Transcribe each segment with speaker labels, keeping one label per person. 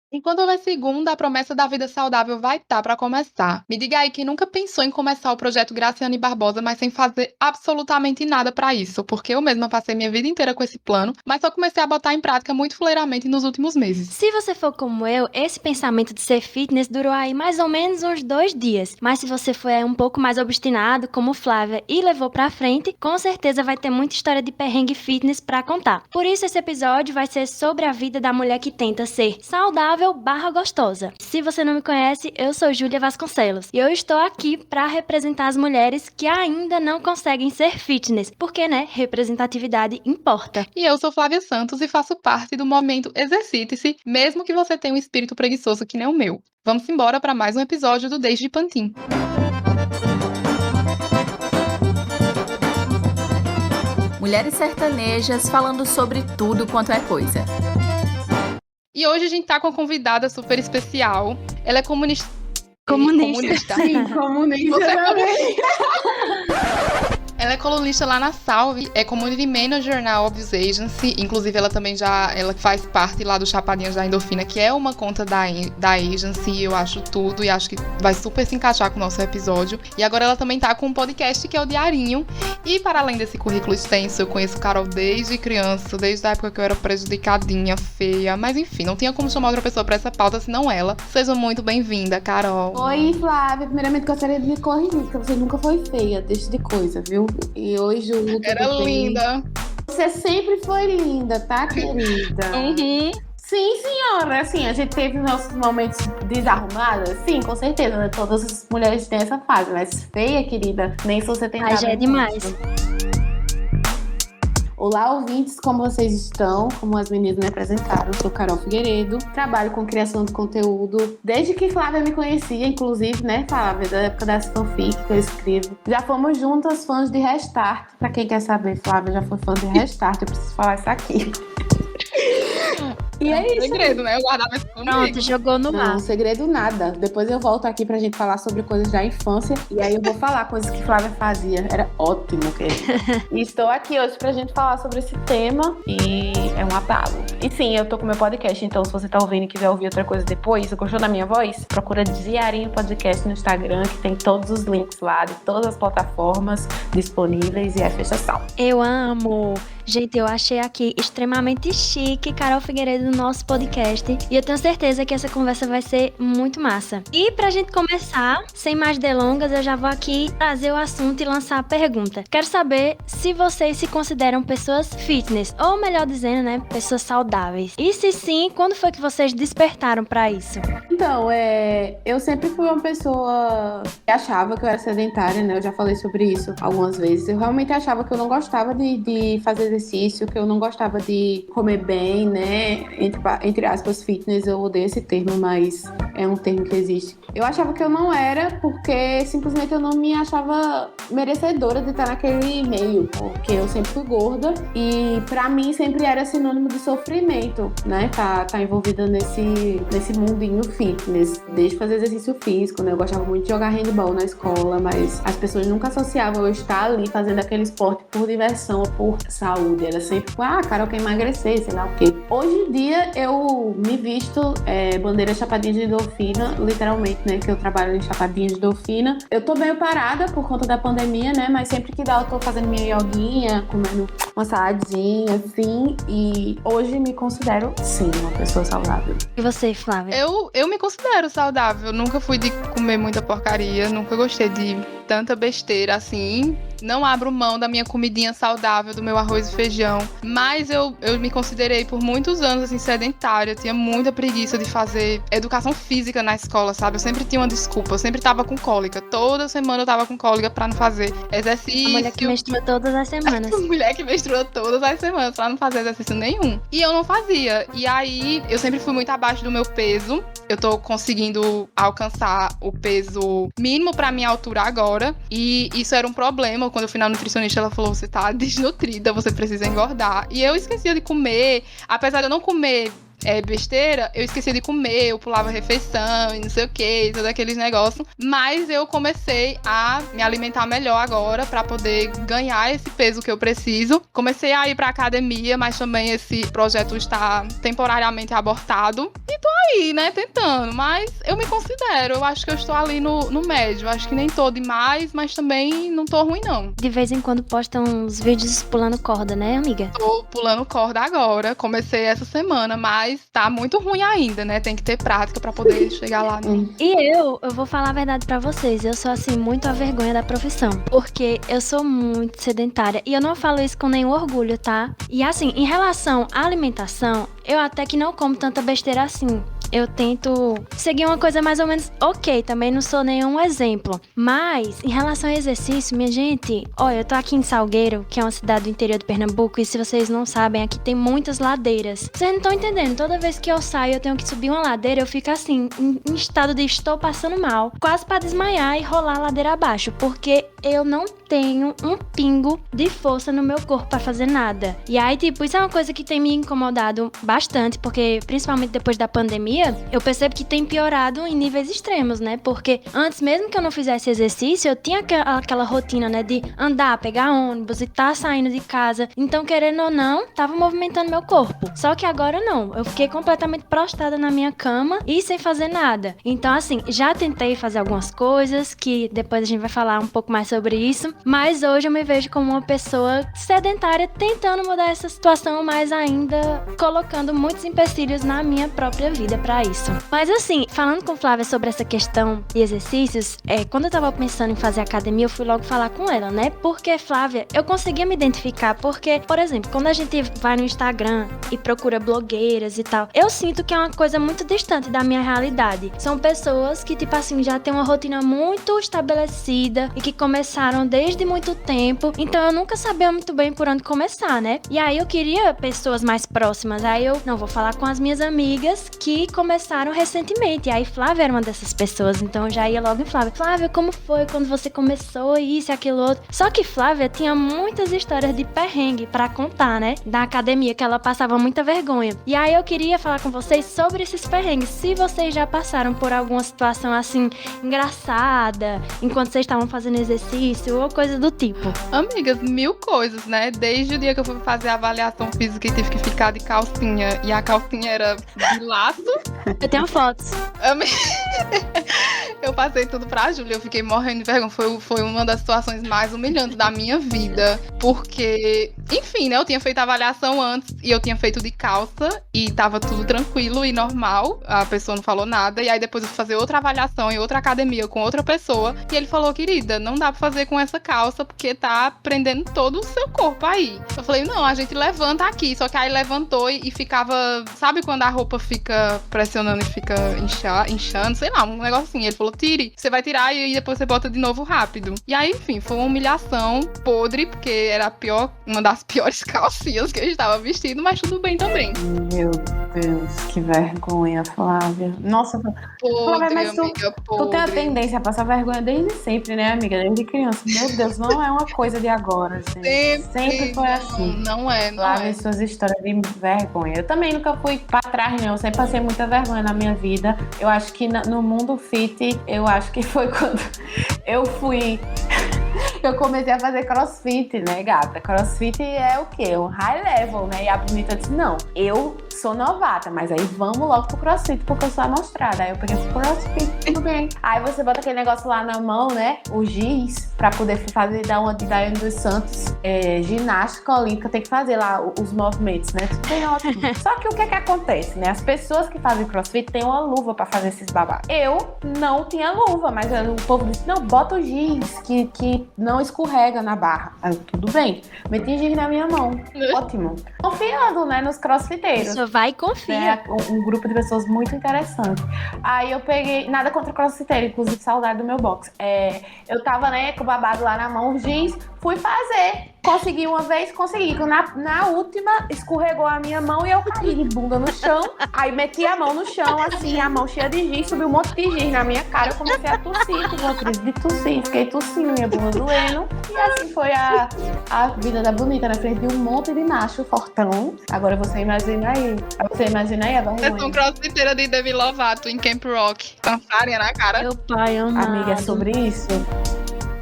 Speaker 1: Enquanto houver segunda, a promessa da vida saudável vai estar para começar. Me diga aí quem nunca pensou em começar o projeto Graciane Barbosa, mas sem fazer absolutamente nada para isso, porque eu mesma passei minha vida inteira com esse plano, mas só comecei a botar em prática muito fuleiramente nos últimos meses.
Speaker 2: Se você for como eu, esse pensamento de ser fitness durou aí mais ou menos uns 2 dias. Mas se você for um pouco mais obstinado, como Flávia, e levou pra frente, com certeza vai ter muita história de perrengue fitness pra contar. Por isso esse episódio vai ser sobre a vida da mulher que tenta ser saudável/gostosa. Se você não me conhece, eu sou Júlia Vasconcelos e eu estou aqui pra representar as mulheres que ainda não conseguem ser fitness, porque, né, representatividade importa.
Speaker 1: E eu sou Flávia Santos e faço parte do movimento Exercite-se, mesmo que você tenha um espírito preguiçoso que nem o meu. Vamos embora para mais um episódio do Desde Pantin.
Speaker 3: Mulheres sertanejas falando sobre tudo quanto é coisa.
Speaker 1: E hoje a gente tá com uma convidada super especial. Ela é comunista.
Speaker 2: Comunista.
Speaker 4: Sim, comunista
Speaker 1: Você é
Speaker 4: também.
Speaker 1: Ela é colunista lá na Salve, é Community Manager na Obvious Agency, inclusive ela também ela faz parte lá do Chapadinhas da Endorfina, que é uma conta da Agency, e eu acho tudo, e acho que vai super se encaixar com o nosso episódio. E agora ela também tá com um podcast que é o Diarinho, e para além desse currículo extenso, eu conheço Carol desde criança, desde a época que eu era prejudicadinha, feia, mas enfim, não tinha como chamar outra pessoa pra essa pauta senão ela. Seja muito bem-vinda, Carol.
Speaker 4: Oi, Flávia. Primeiramente gostaria de me corrigir, porque você nunca foi feia, deixa de coisa, viu? E hoje o luto
Speaker 1: Era
Speaker 4: do bem.
Speaker 1: linda.
Speaker 4: Você sempre foi linda, tá, querida?
Speaker 1: Uhum.
Speaker 4: Sim, senhora. Assim, a gente teve nossos momentos desarrumados. Sim, com certeza, né? Todas as mulheres têm essa fase. Mas feia, querida, nem se você tentar.
Speaker 2: Mas já é demais.
Speaker 4: Olá, ouvintes, como vocês estão? Como as meninas me apresentaram, eu sou Carol Figueiredo, trabalho com criação de conteúdo desde que Flávia me conhecia, inclusive, né, Flávia, da época das fanfic que eu escrevo. Já fomos juntas fãs de Restart. Pra quem quer saber, Flávia já foi fã de Restart, eu preciso falar isso aqui. E é isso.
Speaker 1: Segredo, né? Eu guardava isso comigo.
Speaker 2: Pronto, jogou no
Speaker 4: Não,
Speaker 2: mar.
Speaker 4: segredo nada. Depois eu volto aqui pra gente falar sobre coisas da infância. E aí eu vou falar coisas que Flávia fazia. Era ótimo, querida. E estou aqui hoje pra gente falar sobre esse tema. E é um abalo. E sim, eu tô com meu podcast. Então, se você tá ouvindo e quiser ouvir outra coisa depois, gostou da minha voz? Procura Diarinho Podcast no Instagram, que tem todos os links lá de todas as plataformas disponíveis. E é fechação.
Speaker 2: Eu amo! Gente, eu achei aqui extremamente chique Carol Figueiredo no nosso podcast e eu tenho certeza que essa conversa vai ser muito massa. E pra gente começar, sem mais delongas, eu já vou aqui trazer o assunto e lançar a pergunta. Quero saber se vocês se consideram pessoas fitness, ou melhor dizendo, né, pessoas saudáveis. E se sim, quando foi que vocês despertaram pra isso?
Speaker 4: Então, eu sempre fui uma pessoa que achava que eu era sedentária, né? Eu já falei sobre isso algumas vezes. Eu realmente achava que eu não gostava de fazer exercício, que eu não gostava de comer bem, né? Entre aspas, fitness, eu odeio esse termo, mas é um termo que existe. Eu achava que eu não era porque simplesmente eu não me achava merecedora de estar naquele meio, porque eu sempre fui gorda e pra mim sempre era sinônimo de sofrimento, né? Tá envolvida nesse mundinho fitness, desde fazer exercício físico, né? Eu gostava muito de jogar handball na escola, mas as pessoas nunca associavam eu estar ali fazendo aquele esporte por diversão ou por saúde. Era sempre, Carol quer emagrecer, sei lá o quê. Hoje em dia eu me visto bandeira Chapadinha de Endorfina, literalmente, né? Que eu trabalho em Chapadinha de Endorfina. Eu tô meio parada por conta da pandemia, né? Mas sempre que dá eu tô fazendo minha yoguinha, comendo uma saladinha, assim. E hoje me considero, sim, uma pessoa saudável.
Speaker 2: E você, Flávia?
Speaker 1: Eu me considero saudável. Nunca fui de comer muita porcaria. Nunca gostei de tanta besteira assim. Não abro mão da minha comidinha saudável, do meu arroz e feijão. Mas eu me considerei por muitos anos assim sedentária. Eu tinha muita preguiça de fazer educação física na escola, sabe? Eu sempre tinha uma desculpa. Eu sempre tava com cólica. Toda semana eu tava com cólica pra não fazer exercício.
Speaker 2: A mulher que menstrua todas as semanas.
Speaker 1: A mulher que menstrua todas as semanas pra não fazer exercício nenhum. E eu não fazia. E aí eu sempre fui muito abaixo do meu peso. Eu tô conseguindo alcançar o peso mínimo pra minha altura agora. E isso era um problema. Quando eu fui na nutricionista, ela falou: você tá desnutrida, você precisa engordar. E eu esquecia de comer. Apesar de eu não comer besteira, eu esquecia de comer, eu pulava refeição e não sei o que, todos aqueles negócios. Mas eu comecei a me alimentar melhor agora pra poder ganhar esse peso que eu preciso. Comecei a ir pra academia, mas também esse projeto está temporariamente abortado. E tô aí, né, tentando. Mas eu me considero, eu acho que eu estou ali no médio. Acho que nem tô demais, mas também não tô ruim, não.
Speaker 2: De vez em quando postam uns vídeos pulando corda, né, amiga?
Speaker 1: Tô pulando corda agora, comecei essa semana, mas tá muito ruim ainda, né? Tem que ter prática pra poder chegar lá.
Speaker 2: E eu vou falar a verdade pra vocês, eu sou assim muito a vergonha da profissão, porque eu sou muito sedentária e eu não falo isso com nenhum orgulho, tá? E assim, em relação à alimentação, eu até que não como tanta besteira assim. Eu tento seguir uma coisa mais ou menos ok, também não sou nenhum exemplo. Mas, em relação ao exercício, minha gente, olha, eu tô aqui em Salgueiro, que é uma cidade do interior de Pernambuco, e se vocês não sabem, aqui tem muitas ladeiras. Vocês não estão entendendo, toda vez que eu saio, eu tenho que subir uma ladeira, eu fico assim, em estado de estou passando mal, quase pra desmaiar e rolar a ladeira abaixo, porque eu não tenho um pingo de força no meu corpo pra fazer nada. E aí, tipo, isso é uma coisa que tem me incomodado bastante, porque principalmente depois da pandemia, eu percebo que tem piorado em níveis extremos, né? Porque antes, mesmo que eu não fizesse exercício, eu tinha aquela rotina, né? De andar, pegar ônibus e tá saindo de casa. Então, querendo ou não, tava movimentando meu corpo. Só que agora não. Eu fiquei completamente prostrada na minha cama e sem fazer nada. Então, assim, já tentei fazer algumas coisas, que depois a gente vai falar um pouco mais sobre isso. Mas hoje eu me vejo como uma pessoa sedentária tentando mudar essa situação, mas ainda colocando muitos empecilhos na minha própria vida pra isso. Mas assim, falando com Flávia sobre essa questão de exercícios, quando eu tava pensando em fazer academia, eu fui logo falar com ela, né? Porque, Flávia, eu conseguia me identificar, porque, por exemplo, quando a gente vai no Instagram e procura blogueiras e tal, eu sinto que é uma coisa muito distante da minha realidade. São pessoas que, tipo assim, já têm uma rotina muito estabelecida e que começaram desde muito tempo, então eu nunca sabia muito bem por onde começar, né? E aí eu queria pessoas mais próximas, aí eu, não, vou falar com as minhas amigas que começaram recentemente, e aí Flávia era uma dessas pessoas, então eu já ia logo em Flávia. Flávia, como foi quando você começou isso e aquilo outro? Só que Flávia tinha muitas histórias de perrengue pra contar, né? Da academia, que ela passava muita vergonha. E aí eu queria falar com vocês sobre esses perrengues, se vocês já passaram por alguma situação assim, engraçada, enquanto vocês estavam fazendo exercício, ou coisa do tipo.
Speaker 1: Amigas, 1000 coisas, né? Desde o dia que eu fui fazer a avaliação física e tive que ficar de calcinha, e a calcinha era de laço.
Speaker 2: Eu tenho fotos.
Speaker 1: Eu passei tudo pra Júlia, eu fiquei morrendo de vergonha. Foi uma das situações mais humilhantes da minha vida. Porque, enfim, né? Eu tinha feito a avaliação antes e eu tinha feito de calça e tava tudo tranquilo e normal. A pessoa não falou nada. E aí depois eu fui fazer outra avaliação em outra academia com outra pessoa. E ele falou, querida, não dá pra fazer com essa calça porque tá prendendo todo o seu corpo aí. Eu falei, não, a gente levanta aqui. Só que aí levantou e ficava... Sabe quando a roupa fica pressionando e fica inchando? Sei lá, um negócio assim. Ele falou, tire, você vai tirar e depois você bota de novo rápido. E aí, enfim, foi uma humilhação podre, porque era uma das piores calcinhas que eu estava vestindo, mas tudo bem também.
Speaker 4: Meu Deus, que vergonha, Flávia. Nossa,
Speaker 1: Podre,
Speaker 4: Flávia, mas
Speaker 1: amiga,
Speaker 4: tu tem a tendência a passar vergonha desde sempre, né, amiga? Desde criança. Meu Deus, não é uma coisa de agora, gente. Sempre foi assim.
Speaker 1: Não é.
Speaker 4: Flávia, suas histórias de vergonha. Eu também nunca fui pra trás, não. Eu sempre passei muita vergonha na minha vida. Eu acho que no mundo fit, eu acho que foi quando eu fui... Eu comecei a fazer crossfit, né, gata? Crossfit é o quê? Um high level, né? E a bonita disse, não, eu sou novata, mas aí vamos logo pro crossfit, porque eu sou amostrada. Aí eu peguei pro crossfit, tudo bem. Aí você bota aquele negócio lá na mão, né? O giz, pra poder fazer da uma de Daiane dos Santos, ginástica olímpica, tem que fazer lá os movimentos, né? Tudo bem ótimo. Só que o que é que acontece, né? As pessoas que fazem crossfit têm uma luva pra fazer esses babados. Eu não tinha luva, mas o povo disse, não, bota o giz, que não escorrega na barra. Aí, tudo bem. Meti giz na minha mão. Ótimo. Confiando, né, nos crossfiteiros.
Speaker 2: Só vai e confia.
Speaker 4: Um grupo de pessoas muito interessante. Aí eu peguei, nada contra o crossfiteiro, inclusive saudade do meu box. Eu tava, né, com o babado lá na mão, o giz, fui fazer. Consegui uma vez, consegui. Na última, escorregou a minha mão e eu caí de bunda no chão. Aí meti a mão no chão, assim, a mão cheia de giz, subiu um monte de giz na minha cara. Eu comecei a tossir, tive uma crise de tossir. Fiquei tossindo, minha bunda doendo. E assim foi a vida da bonita, na frente de um monte de macho fortão. Agora você imagina aí. Você imagina aí a vergonha.
Speaker 1: É um crossfiteira de Demi Lovato em Camp Rock. Com farinha na cara.
Speaker 2: Meu pai amado.
Speaker 4: Amiga, é sobre isso?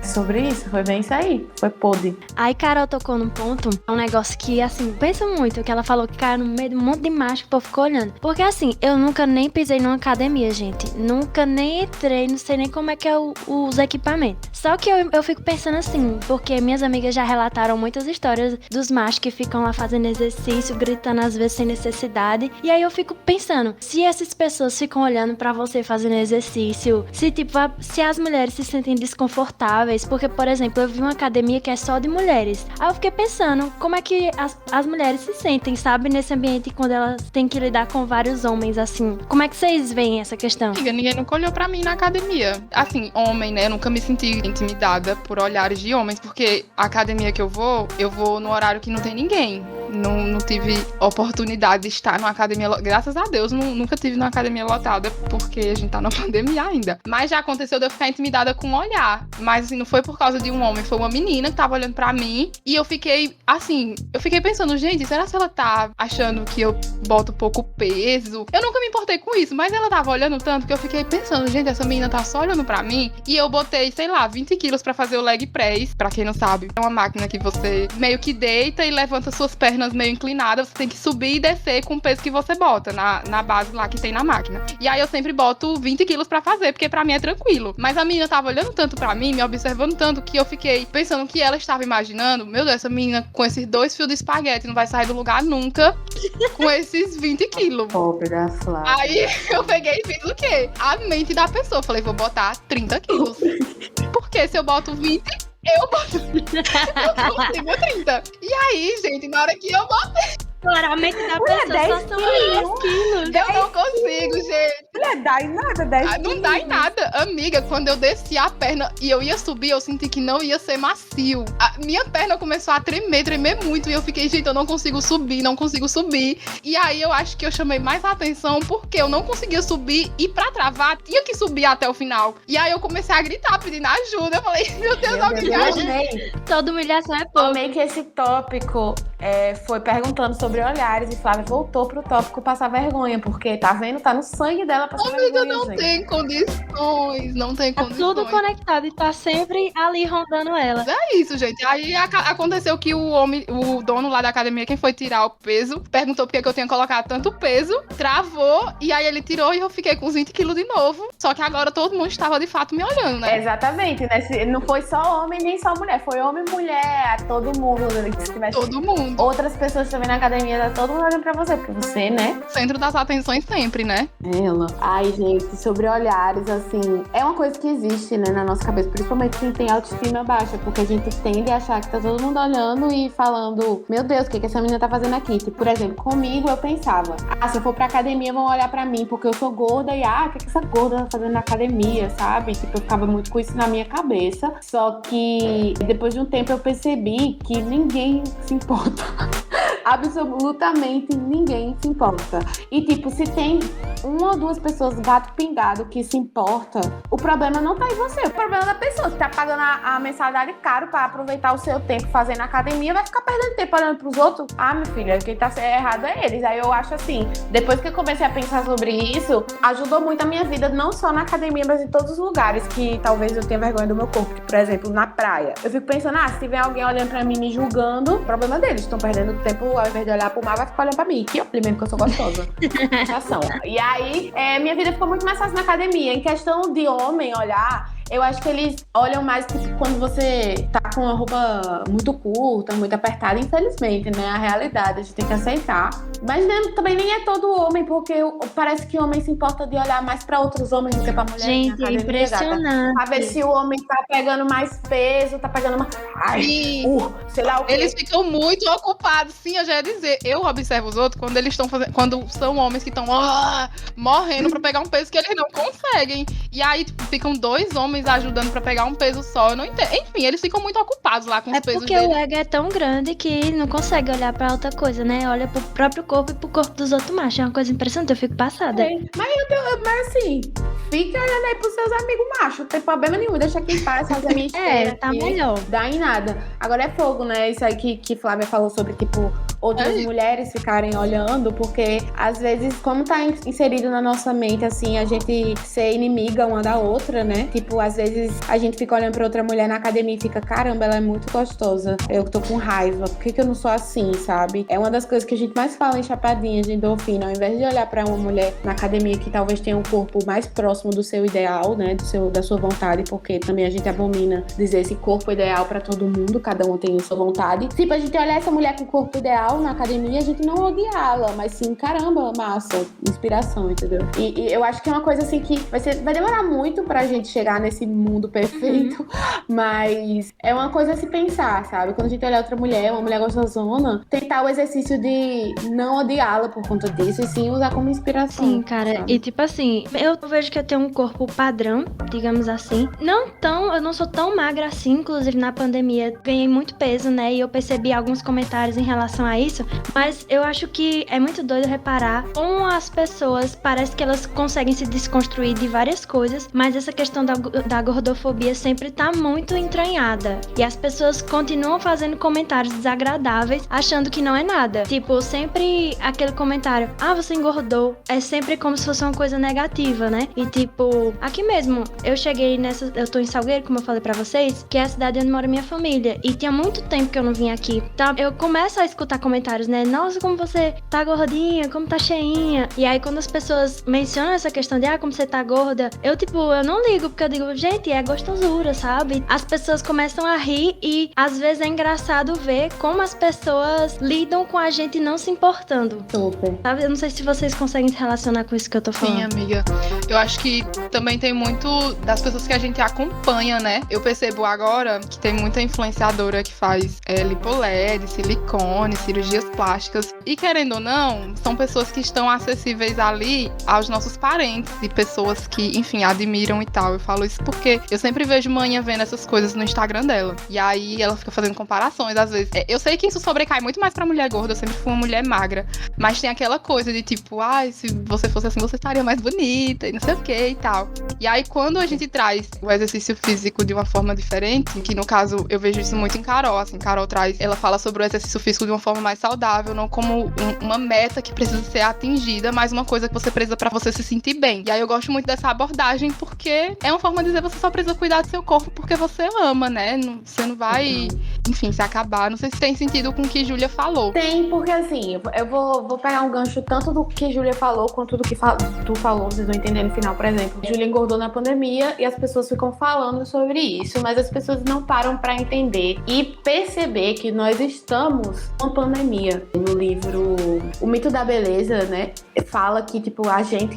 Speaker 4: Sobre isso, foi bem isso aí, foi podre.
Speaker 2: Aí Carol tocou num ponto, um negócio que, assim, pensa muito, que ela falou que caiu no meio de um monte de macho que o povo ficou olhando. Porque, assim, eu nunca nem pisei numa academia, gente. Nunca nem entrei, não sei nem como é que é os equipamentos. Só que eu fico pensando assim, porque minhas amigas já relataram muitas histórias dos machos que ficam lá fazendo exercício, gritando às vezes sem necessidade. E aí eu fico pensando, se essas pessoas ficam olhando pra você fazendo exercício, se, tipo, se as mulheres se sentem desconfortáveis, porque, por exemplo, eu vi uma academia que é só de mulheres. Aí eu fiquei pensando, como é que as mulheres se sentem, sabe? Nesse ambiente quando elas têm que lidar com vários homens, assim. Como é que vocês veem essa questão?
Speaker 1: Ninguém nunca olhou pra mim na academia. Assim, homem, né? Eu nunca me senti intimidada por olhares de homens, porque a academia que eu vou no horário que não tem ninguém. Não tive oportunidade de estar numa academia, graças a Deus, nunca tive numa academia lotada, porque a gente tá na pandemia ainda. Mas já aconteceu de eu ficar intimidada com o olhar. Mas assim, não foi por causa de um homem, foi uma menina que tava olhando pra mim, e eu fiquei pensando, gente, será que ela tá achando que eu boto pouco peso? Eu nunca me importei com isso, mas ela tava olhando tanto que eu fiquei pensando, gente, essa menina tá só olhando pra mim, e eu botei, sei lá, 20 quilos pra fazer o leg press. Pra quem não sabe, é uma máquina que você meio que deita e levanta suas pernas meio inclinadas, você tem que subir e descer com o peso que você bota na base lá que tem na máquina. E aí eu sempre boto 20 quilos pra fazer, porque pra mim é tranquilo. Mas a menina tava olhando tanto pra mim, me observando tanto, que eu fiquei pensando que ela estava imaginando, meu Deus, essa menina com esses 2 fios de espaguete não vai sair do lugar nunca com esses 20 quilos.
Speaker 4: Pobre da Flávia.
Speaker 1: Aí eu peguei e fiz o quê? A mente da pessoa. Falei, vou botar 30 quilos. Porque se eu boto 20, eu consigo 30. E aí, gente, na hora que eu botei,
Speaker 2: Claramente da pessoa só são 10 quilos.
Speaker 1: eu não consigo, gente.
Speaker 4: Não dá em nada, 10 quilos.
Speaker 1: Não dá em nada. Amiga, quando eu desci a perna e eu ia subir, eu senti que não ia ser macio. A minha perna começou a tremer muito. E eu fiquei, gente, eu não consigo subir. E aí eu acho que eu chamei mais a atenção porque eu não conseguia subir. E pra travar, tinha que subir até o final. E aí eu comecei a gritar, pedindo ajuda. Eu falei, meu Deus, alguém me ajuda.
Speaker 2: Toda humilhação é pouco.
Speaker 4: Amei que esse tópico foi perguntando sobre olhares e Flávia voltou pro tópico passar vergonha, porque tá vendo? Tá no sangue dela passar
Speaker 1: Amiga,
Speaker 4: vergonha,
Speaker 1: não
Speaker 4: gente.
Speaker 1: tem condições. Não tem
Speaker 2: Tá
Speaker 1: condições.
Speaker 2: tudo conectado e tá sempre ali rondando ela.
Speaker 1: É isso, gente. Aí aconteceu que o dono lá da academia, quem foi tirar o peso, perguntou por que eu tinha colocado tanto peso, travou, e aí ele tirou e eu fiquei com os 20 quilos de novo. Só que agora todo mundo estava de fato me olhando, né?
Speaker 4: Exatamente, né? Não foi só homem nem só mulher, foi homem e mulher, todo mundo. Se tivesse
Speaker 1: Todo mundo.
Speaker 4: outras pessoas também na academia, tá todo mundo olhando pra você, porque você, né?
Speaker 1: Centro das atenções sempre, né?
Speaker 4: Ela. Ai, gente, sobre olhares, assim, é uma coisa que existe, né, na nossa cabeça, principalmente quem tem autoestima baixa, porque a gente tende a achar que tá todo mundo olhando e falando, meu Deus, o que essa menina tá fazendo aqui? Tipo, por exemplo, comigo eu pensava, se eu for pra academia vão olhar pra mim, porque eu sou gorda e, o que essa gorda tá fazendo na academia, sabe? Tipo, eu ficava muito com isso na minha cabeça, só que depois de um tempo eu percebi que ninguém se importa. Absolutamente ninguém se importa. E tipo, se tem uma ou duas pessoas gato pingado que se importa, o problema não tá em você. O problema é da pessoa que tá pagando a mensalidade caro pra aproveitar o seu tempo fazendo academia, vai ficar perdendo tempo olhando pros outros. Minha filha, quem tá errado é eles. Aí eu acho assim, depois que eu comecei a pensar sobre isso, ajudou muito a minha vida, não só na academia, mas em todos os lugares que talvez eu tenha vergonha do meu corpo. Por exemplo, na praia. Eu fico pensando, se tiver alguém olhando pra mim me julgando, o problema é deles. Estão perdendo tempo, ao invés de olhar pro mar, vai ficar olhando pra mim. Que olhe mesmo que eu sou gostosa. E aí, minha vida ficou muito mais fácil na academia. Em questão de homem olhar, eu acho que eles olham mais tipo, quando você tá com uma roupa muito curta, muito apertada, infelizmente, né? A realidade, a gente tem que aceitar. Mas também nem é todo homem, porque parece que o homem se importa de olhar mais pra outros homens do que pra mulher.
Speaker 2: Gente, é impressionante.
Speaker 4: Pra ver se o homem tá pegando mais peso, tá pegando mais... sei lá o quê.
Speaker 1: Eles ficam muito ocupados. Sim, eu já ia dizer. Eu observo os outros quando eles estão fazendo... Quando são homens que estão morrendo pra pegar um peso que eles não conseguem. E aí, tipo, ficam 2 homens homens ajudando pra pegar um peso só. Eu não entendo. Enfim, eles ficam muito ocupados lá com os pesos
Speaker 2: porque
Speaker 1: deles.
Speaker 2: o ego é tão grande que não consegue olhar pra outra coisa, né? Olha pro próprio corpo e pro corpo dos outros machos. É uma coisa impressionante, eu fico passada.
Speaker 4: Mas assim, fica olhando aí pros seus amigos machos, não tem problema nenhum, deixa aqui em paz, fazer a minha esteira.
Speaker 2: Tá melhor.
Speaker 4: Dá em nada. Agora é fogo, né? Isso aí que Flávia falou sobre, tipo, outras mulheres ficarem olhando, porque às vezes, como tá inserido na nossa mente, assim, a gente ser inimiga uma da outra, né? Tipo, às vezes a gente fica olhando pra outra mulher na academia e fica, caramba, ela é muito gostosa. Eu tô com raiva. Por que eu não sou assim, sabe? É uma das coisas que a gente mais fala em Chapadinha de endorfina. Ao invés de olhar pra uma mulher na academia que talvez tenha um corpo mais próximo do seu ideal, né? Da sua vontade, porque também a gente abomina dizer esse corpo ideal pra todo mundo, cada um tem a sua vontade. Tipo, a gente olhar essa mulher com o corpo ideal na academia, a gente não odiá-la, mas sim, caramba, massa, inspiração, entendeu? E eu acho que é uma coisa assim que vai demorar muito pra gente chegar nesse mundo perfeito, mas é uma coisa a se pensar, sabe? Quando a gente olhar outra mulher, uma mulher gostosona, tentar o exercício de não odiá-la por conta disso e sim usar como inspiração.
Speaker 2: Sim, cara,
Speaker 4: sabe?
Speaker 2: e tipo assim, eu vejo que eu tenho um corpo padrão, digamos assim. Eu não sou tão magra assim, inclusive na pandemia ganhei muito peso, né? E eu percebi alguns comentários em relação a isso, mas eu acho que é muito doido reparar como as pessoas, parece que elas conseguem se desconstruir de várias coisas, mas essa questão da gordofobia sempre tá muito entranhada. E as pessoas continuam fazendo comentários desagradáveis, achando que não é nada. Tipo, sempre aquele comentário, você engordou, é sempre como se fosse uma coisa negativa, né? E tipo, aqui mesmo, eu tô em Salgueiro, como eu falei pra vocês, que é a cidade onde mora minha família, e tinha muito tempo que eu não vim aqui. Então, eu começo a escutar comentários, né? Nossa, como você tá gordinha, como tá cheinha. E aí, quando as pessoas mencionam essa questão de, como você tá gorda, eu não ligo, porque eu digo, gente, é gostosura, sabe? As pessoas começam a rir e, às vezes, é engraçado ver como as pessoas lidam com a gente não se importando.
Speaker 4: Super.
Speaker 2: Sabe? Eu não sei se vocês conseguem se relacionar com isso que eu tô falando.
Speaker 1: Sim, amiga. Eu acho que também tem muito das pessoas que a gente acompanha, né? Eu percebo agora que tem muita influenciadora que faz lipoled, silicone, cirurgias plásticas. E querendo ou não, são pessoas que estão acessíveis ali aos nossos parentes e pessoas que, enfim, admiram e tal. Eu falo isso porque eu sempre vejo manhã vendo essas coisas no Instagram dela. E aí ela fica fazendo comparações, às vezes. Eu sei que isso sobrecai muito mais pra mulher gorda, eu sempre fui uma mulher magra. Mas tem aquela coisa de tipo, se você fosse assim, você estaria mais bonita e não sei o que e tal. E aí, quando a gente traz o exercício físico de uma forma diferente, que no caso eu vejo isso muito em Carol, assim, Carol ela fala sobre o exercício físico de uma forma mais saudável, não como uma meta que precisa ser atingida, mas uma coisa que você precisa pra você se sentir bem. E aí eu gosto muito dessa abordagem, porque é uma forma de dizer que você só precisa cuidar do seu corpo porque você ama, né? Você não vai, enfim, se acabar. Não sei se tem sentido com o que Júlia falou.
Speaker 4: Tem, porque assim, eu vou pegar um gancho tanto do que Júlia falou quanto do que tu falou, vocês vão entender no final, por exemplo. Júlia engordou na pandemia e as pessoas ficam falando sobre isso, mas as pessoas não param pra entender e perceber que nós estamos com pandemia. No livro O Mito da Beleza, né, fala que, tipo,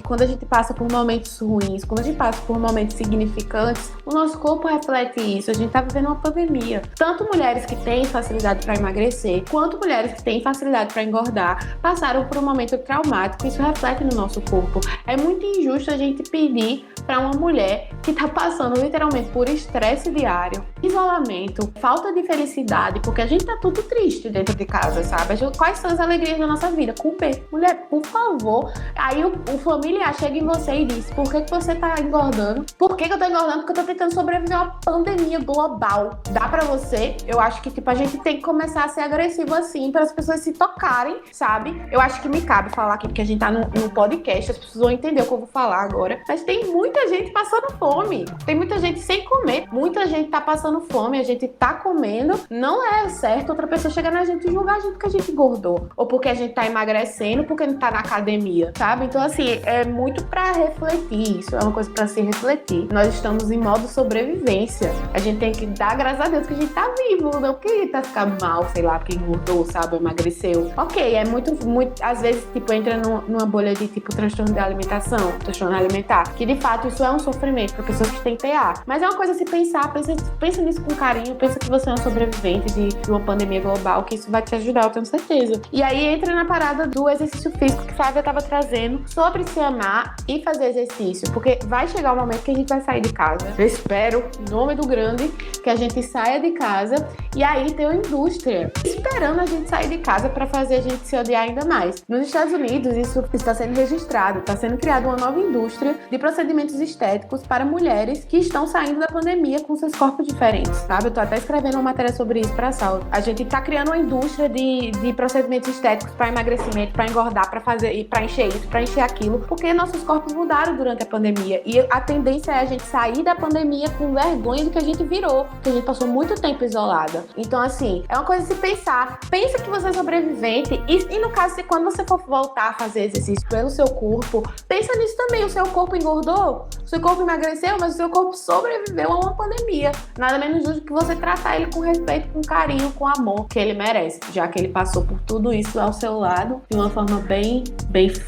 Speaker 4: quando a gente passa por momentos ruins, quando a gente passa por momentos significantes, o nosso corpo reflete isso. A gente tá vivendo uma pandemia. Tanto mulheres que têm facilidade pra emagrecer, quanto mulheres que têm facilidade pra engordar, passaram por um momento traumático. Isso reflete no nosso corpo. É muito injusto a gente pedir pra uma mulher que tá passando literalmente por estresse diário, isolamento, falta de felicidade, porque a gente tá tudo triste dentro de casa, sabe? Quais são as alegrias da nossa vida? Comer. Mulher, por favor. Aí o familiar chega em você e diz, por que você tá engordando? Por que eu tô engordando? Porque eu tô tentando sobreviver a uma pandemia global. Dá pra você? Eu acho que, tipo, a gente tem que começar a ser agressivo assim, para as pessoas se tocarem, sabe? Eu acho que me cabe falar aqui, porque a gente tá no podcast, as pessoas vão entender o que eu vou falar agora. Mas tem muita gente passando fome. Tem muita gente sem comer. Muita gente tá passando fome, a gente tá comendo. Não é certo outra pessoa chegar na gente e julgar a gente porque a gente engordou. Ou porque a gente tá emagrecendo, porque a gente tá na academia, sabe? Então, assim, é muito pra refletir. Isso é uma coisa pra se refletir. Nós estamos em modo sobrevivência. A gente tem que dar graças a Deus que a gente tá vivo, não que a gente tá ficando mal, sei lá, porque engordou, sabe? Emagreceu. Ok, é muito, às vezes, tipo, entra numa bolha de, tipo, transtorno de alimentação, transtorno alimentar, que de fato fato, isso é um sofrimento para pessoas que têm TEA. Mas é uma coisa a se pensar, pensa nisso com carinho, pensa que você é um sobrevivente de uma pandemia global, que isso vai te ajudar, eu tenho certeza. E aí entra na parada do exercício físico que a Flávia estava trazendo sobre se amar e fazer exercício, porque vai chegar o momento que a gente vai sair de casa. Eu espero, em nome do grande, que a gente saia de casa e aí tem uma indústria esperando a gente sair de casa para fazer a gente se odiar ainda mais. Nos Estados Unidos, isso está sendo registrado, está sendo criada uma nova indústria de procedimentos estéticos para mulheres que estão saindo da pandemia com seus corpos diferentes, sabe? Eu tô até escrevendo uma matéria sobre isso para a Saúde. A gente tá criando uma indústria de procedimentos estéticos para emagrecimento, para engordar, para fazer, para encher isso, para encher aquilo, porque nossos corpos mudaram durante a pandemia e a tendência é a gente sair da pandemia com vergonha do que a gente virou, porque a gente passou muito tempo isolada. Então, assim, é uma coisa de se pensar. Pensa que você é sobrevivente e no caso, se quando você for voltar a fazer exercício pelo seu corpo, pensa nisso também. O seu corpo engordou, o seu corpo emagreceu, mas o seu corpo sobreviveu a uma pandemia. Nada menos justo que você tratar ele com respeito, com carinho, com amor que ele merece, já que ele passou por tudo isso ao seu lado de uma forma bem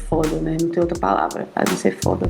Speaker 4: foda, né? Não tem outra palavra pra não ser foda.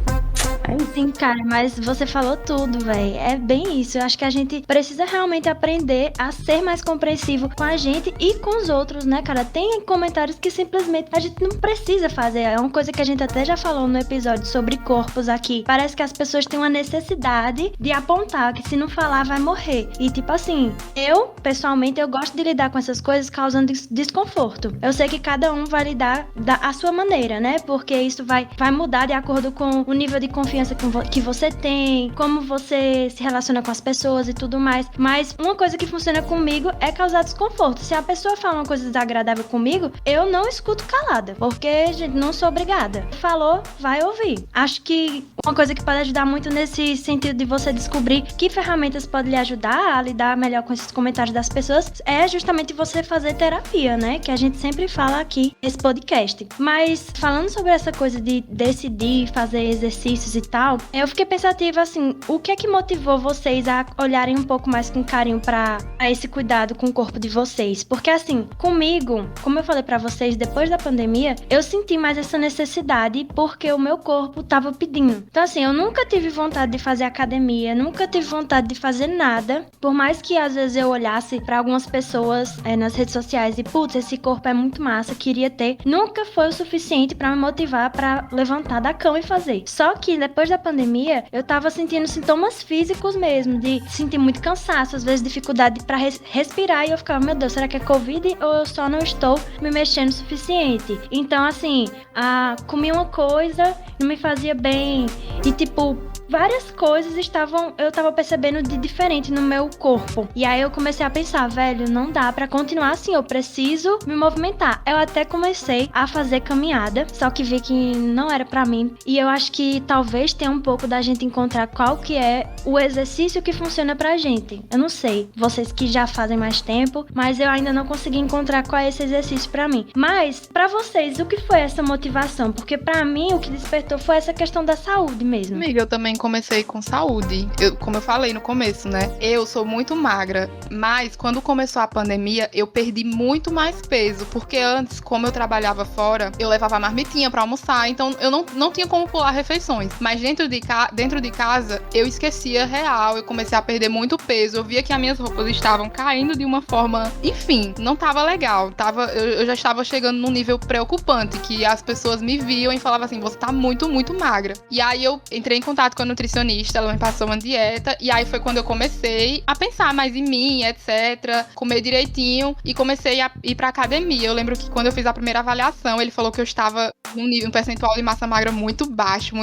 Speaker 4: É isso.
Speaker 2: Sim, cara, mas você falou tudo, velho. É bem isso. Eu acho que a gente precisa realmente aprender a ser mais compreensivo com a gente e com os outros, né, cara? Tem comentários que simplesmente a gente não precisa fazer. É uma coisa que a gente até já falou no episódio sobre corpos aqui. Parece que as pessoas têm uma necessidade de apontar que se não falar vai morrer. E tipo assim, eu, pessoalmente, eu gosto de lidar com essas coisas causando desconforto. Eu sei que cada um vai lidar à sua maneira, né? Porque isso vai mudar de acordo com o nível de confiança que você tem, como você se relaciona com as pessoas e tudo mais. Mas uma coisa que funciona comigo é causar desconforto. Se a pessoa fala uma coisa desagradável comigo, eu não escuto calada, porque, gente, não sou obrigada. Falou, vai ouvir. Acho que uma coisa que pode ajudar muito nesse sentido de você descobrir que ferramentas podem lhe ajudar a lidar melhor com esses comentários das pessoas é justamente você fazer terapia, né? Que a gente sempre fala aqui nesse podcast. Mas falando sobre essa coisa de decidir fazer exercícios e tal, eu fiquei pensativa assim, o que é que motivou vocês a olharem um pouco mais com carinho pra esse cuidado com o corpo de vocês? Porque assim, comigo, como eu falei pra vocês, depois da pandemia, eu senti mais essa necessidade porque o meu corpo tava pedindo. Então assim, eu nunca tive vontade de fazer academia, nunca tive vontade de fazer nada, por mais que às vezes eu olhasse pra algumas pessoas nas redes sociais e putz, esse corpo é muito massa, queria ter, nunca foi o suficiente pra me motivar pra levantar da cama e fazer. Só que depois da pandemia, eu tava sentindo sintomas físicos mesmo, de sentir muito cansaço, às vezes dificuldade pra respirar, e eu ficava, meu Deus, será que é Covid ou eu só não estou me mexendo o suficiente? Então, assim, comi uma coisa, não me fazia bem, e tipo, várias coisas eu tava percebendo de diferente no meu corpo. E aí eu comecei a pensar, velho, não dá pra continuar assim, eu preciso me movimentar. Eu até comecei a fazer caminhada, só que vi que não era pra mim. E eu acho que talvez tenha um pouco da gente encontrar qual que é o exercício que funciona pra gente. Eu não sei, vocês que já fazem mais tempo, mas eu ainda não consegui encontrar qual é esse exercício pra mim. Mas, pra vocês, o que foi essa motivação? Porque pra mim, o que despertou foi essa questão da saúde mesmo.
Speaker 1: Amiga, eu também comecei com saúde. Como eu falei no começo, né? Eu sou muito magra, mas quando começou a pandemia, eu perdi muito mais peso, porque antes, como eu trabalhava fora, eu levava a marmitinha pra almoçar, então eu não tinha como pular refeições. Mas dentro de casa, eu esquecia real, eu comecei a perder muito peso, eu via que as minhas roupas estavam caindo de uma forma, enfim, não tava legal. Eu já estava chegando num nível preocupante, que as pessoas me viam e falavam assim, você tá muito, muito magra. E aí eu entrei em contato com a nutricionista, ela me passou uma dieta, e aí foi quando eu comecei a pensar mais em mim, etc, comer direitinho, e comecei a ir pra academia. Eu lembro que quando eu fiz a primeira avaliação, ele falou que eu estava um percentual de massa magra muito baixo,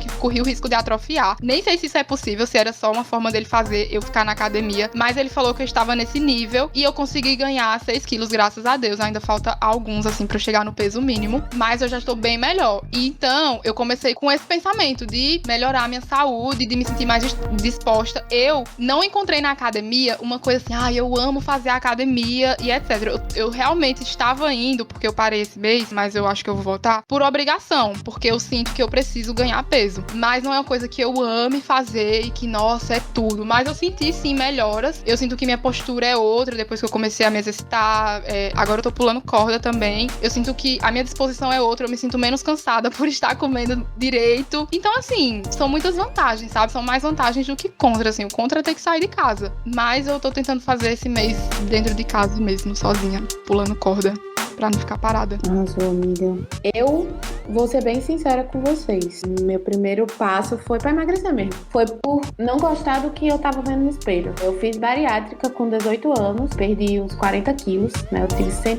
Speaker 1: que corria o risco de atrofiar. Nem sei se isso é possível, se era só uma forma dele fazer eu ficar na academia, mas ele falou que eu estava nesse nível, e eu consegui ganhar 6 quilos, graças a Deus. Ainda falta alguns, assim, pra eu chegar no peso mínimo, mas eu já estou bem melhor. E então, eu comecei com esse pensamento de melhorar a minha saúde, de me sentir mais disposta. Eu não encontrei na academia uma coisa assim, eu amo fazer academia e etc. Eu realmente estava indo, porque eu parei esse mês, mas eu acho que eu vou voltar, por obrigação, porque eu sinto que eu preciso ganhar peso. Mas não é uma coisa que eu ame fazer e que, nossa, é tudo. Mas eu senti, sim, melhoras. Eu sinto que minha postura é outra depois que eu comecei a me exercitar. Agora eu tô pulando corda também. Eu sinto que a minha disposição é outra. Eu me sinto menos cansada por estar comendo direito. Então, assim, são muitas vantagens, sabe? São mais vantagens do que contra, assim. O contra é ter que sair de casa. Mas eu tô tentando fazer esse mês dentro de casa mesmo, sozinha, pulando corda, pra não ficar parada.
Speaker 4: Arrasou, amiga. Eu vou ser bem sincera com vocês. Meu primeiro passo foi pra emagrecer mesmo. Foi por não gostar do que eu tava vendo no espelho. Eu fiz bariátrica com 18 anos, perdi uns 40 quilos, né?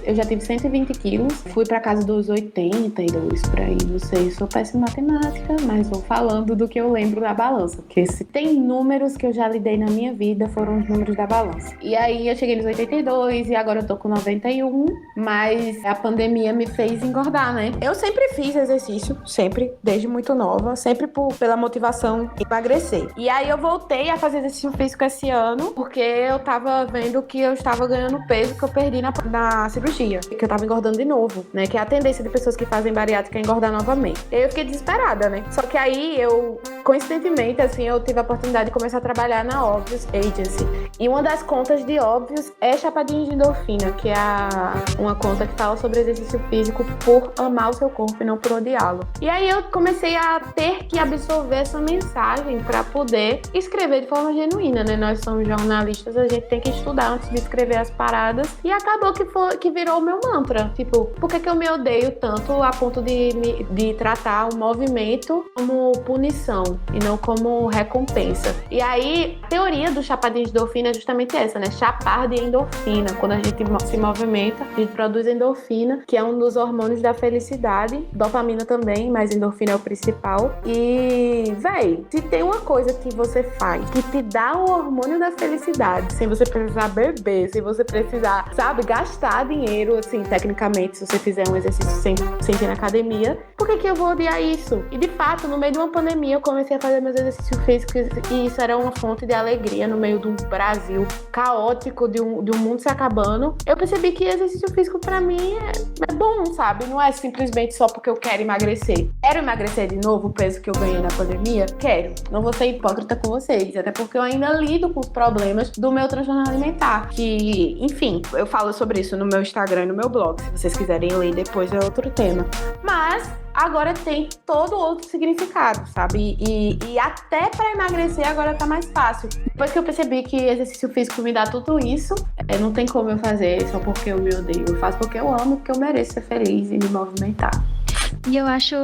Speaker 4: Eu já tive 120 quilos. Fui pra casa dos 82 por aí, não sei. Sou péssima em matemática, mas vou falando do que eu lembro da balança. Porque se tem números que eu já lidei na minha vida, foram os números da balança. E aí eu cheguei nos 82 e agora eu tô com 91, mas a pandemia me fez engordar, né? Eu sempre fiz exercício, sempre, desde muito nova, sempre pela motivação de emagrecer. E aí eu voltei a fazer exercício físico esse ano, porque eu tava vendo que eu estava ganhando peso que eu perdi na cirurgia, que eu tava engordando de novo, né? Que é a tendência de pessoas que fazem bariátrica é engordar novamente. E aí eu fiquei desesperada, né? Só que aí eu, coincidentemente, assim, eu tive a oportunidade de começar a trabalhar na Obvious Agency. E uma das contas de Obvious é Chapadinha de Endorfina, que é uma conta que fala sobre exercício físico por amar o seu corpo e não por odiá-lo. E aí eu comecei a ter que absorver essa mensagem para poder escrever de forma genuína, né? Nós somos jornalistas, a gente tem que estudar antes de escrever as paradas. E acabou que virou o meu mantra. Tipo, por que eu me odeio tanto a ponto de tratar o movimento como punição e não como recompensa? E aí, a teoria do chapadinho de endorfina é justamente essa, né? Chapar de endorfina. Quando a gente se movimenta, a gente produz endorfina, que é um dos hormônios da felicidade. Dopamina também, mas endorfina é o principal. E, véi, se tem uma coisa que você faz que te dá o hormônio da felicidade, sem você precisar beber, sem você precisar, sabe, gastar dinheiro, assim, tecnicamente, se você fizer um exercício sem ir na academia, por que eu vou odiar isso? E, de fato, no meio de uma pandemia, eu comecei a fazer meus exercícios físicos e isso era uma fonte de alegria no meio de um Brasil caótico, de um mundo se acabando. Eu percebi que exercício físico, pra mim, é bom, sabe? Não é simplesmente só porque eu quero emagrecer. Quero emagrecer de novo o peso que eu ganhei na pandemia? Quero. Não vou ser hipócrita com vocês, até porque eu ainda lido com os problemas do meu transtorno alimentar, que, enfim, eu falo sobre isso no meu Instagram e no meu blog, se vocês quiserem ler depois é outro tema. Mas agora tem todo outro significado, sabe? E até pra emagrecer agora tá mais fácil. Depois que eu percebi que exercício físico me dá tudo isso, não tem como eu fazer só porque eu me odeio. Eu faço porque eu amo, porque eu mereço ser feliz e me movimentar.
Speaker 2: E eu acho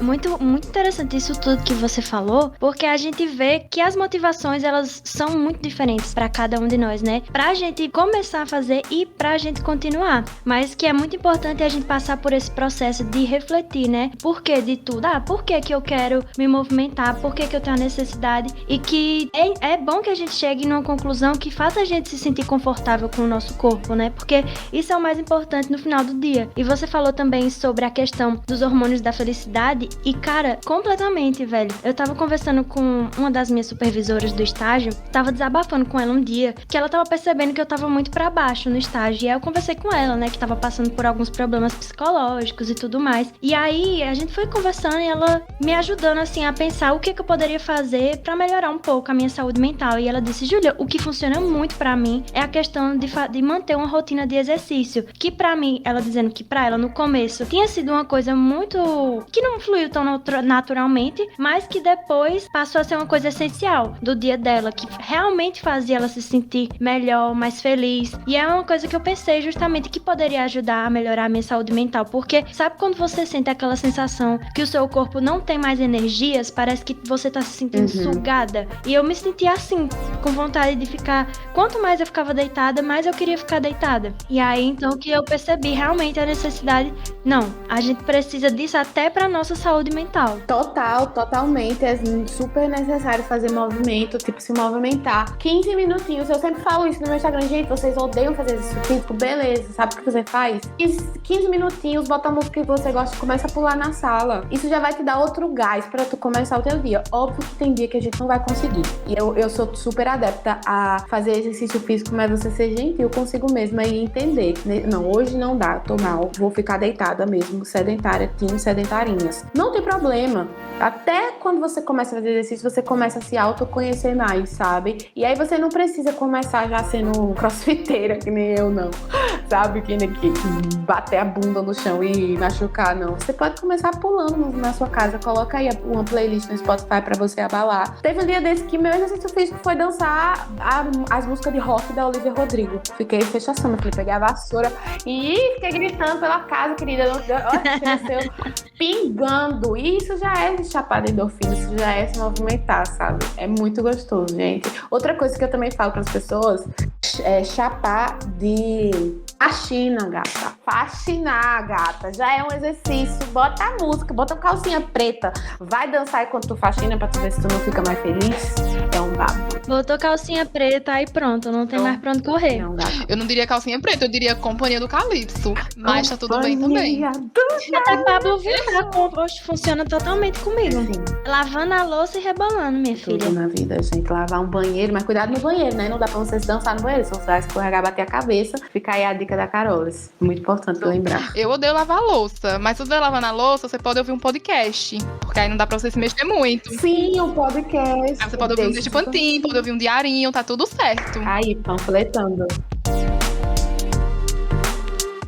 Speaker 2: muito, muito interessante isso tudo que você falou, porque a gente vê que as motivações, elas são muito diferentes para cada um de nós, né? Pra gente começar a fazer e pra gente continuar. Mas que é muito importante a gente passar por esse processo de refletir, né? Por que de tudo? Por que eu quero me movimentar? Por que eu tenho a necessidade? E que é bom que a gente chegue numa conclusão que faça a gente se sentir confortável com o nosso corpo, né? Porque isso é o mais importante no final do dia. E você falou também sobre a questão dos hormônios da felicidade e, cara, completamente, velho. Eu tava conversando com uma das minhas supervisoras do estágio, tava desabafando com ela um dia, que ela tava percebendo que eu tava muito pra baixo no estágio, e aí eu conversei com ela, né, que tava passando por alguns problemas psicológicos e tudo mais. E aí a gente foi conversando e ela me ajudando, assim, a pensar o que eu poderia fazer pra melhorar um pouco a minha saúde mental. E ela disse: Júlia, o que funciona muito pra mim é a questão de manter uma rotina de exercício, que pra mim, ela dizendo que pra ela no começo tinha sido uma coisa muito que não fluiu tão naturalmente, mas que depois passou a ser uma coisa essencial do dia dela, que realmente fazia ela se sentir melhor, mais feliz. E é uma coisa que eu pensei justamente que poderia ajudar a melhorar a minha saúde mental, porque sabe quando você sente aquela sensação que o seu corpo não tem mais energias, parece que você tá se sentindo sugada? E eu me sentia assim, com vontade de ficar, quanto mais eu ficava deitada, mais eu queria ficar deitada. E aí então que eu percebi realmente a necessidade, não, a gente precisa disso até pra nossa saúde mental.
Speaker 4: Totalmente. É super necessário fazer movimento, tipo, se movimentar. 15 minutinhos, eu sempre falo isso no meu Instagram. Gente, vocês odeiam fazer exercício físico? Beleza, sabe o que você faz? 15 minutinhos, bota a música que você gosta e começa a pular na sala. Isso já vai te dar outro gás pra tu começar o teu dia. Óbvio que tem dia que a gente não vai conseguir. E eu sou super adepta a fazer exercício físico, mas você ser gentil consigo mesma e entender. Não, hoje não dá, tô mal, vou ficar deitada mesmo, sedentária, sedentarinhas. Não tem problema. Até quando você começa a fazer exercício, você começa a se autoconhecer mais, sabe? E aí você não precisa começar já sendo crossfiteira, que nem eu, não. Sabe? Que bater a bunda no chão e machucar, não. Você pode começar pulando na sua casa. Coloca aí uma playlist no Spotify pra você abalar. Teve um dia desse que meu exercício físico foi dançar as músicas de rock da Olivia Rodrigo. Fiquei fechação, peguei a vassoura e fiquei gritando pela casa, querida. Olha, pingando. E isso já é chapar de endorfina, isso já é se movimentar, sabe? É muito gostoso, gente. Outra coisa que eu também falo para as pessoas é chapar de faxina, gata. Faxinar, gata. Já é um exercício. Bota a música, bota uma calcinha preta. Vai dançar enquanto tu faxina pra tu ver se tu não fica mais feliz. É um babo.
Speaker 2: Botou calcinha preta, aí pronto, não tem mais pra onde correr.
Speaker 4: Não, gata.
Speaker 1: Eu não diria calcinha preta, eu diria Companhia do Calypso. Mas tá tudo bem também.
Speaker 2: Até Pablo Vittar funciona totalmente comigo.
Speaker 4: Sim.
Speaker 2: Lavando a louça e rebolando, minha filha.
Speaker 4: Tudo na vida, gente. Lavar um banheiro, mas cuidado no banheiro, né? Não dá pra você dançar no banheiro. Se você vai escorregar, bater a cabeça, fica aí a dica da Carolis. Muito importante lembrar.
Speaker 1: Eu odeio lavar a louça, mas se você lavar na louça, você pode ouvir um podcast. Porque aí não dá pra você se mexer muito.
Speaker 4: Sim, um podcast.
Speaker 1: Aí você pode ouvir um Deixa Pantinho, pode ouvir um diarinho, tá tudo certo.
Speaker 4: Aí, panfletando.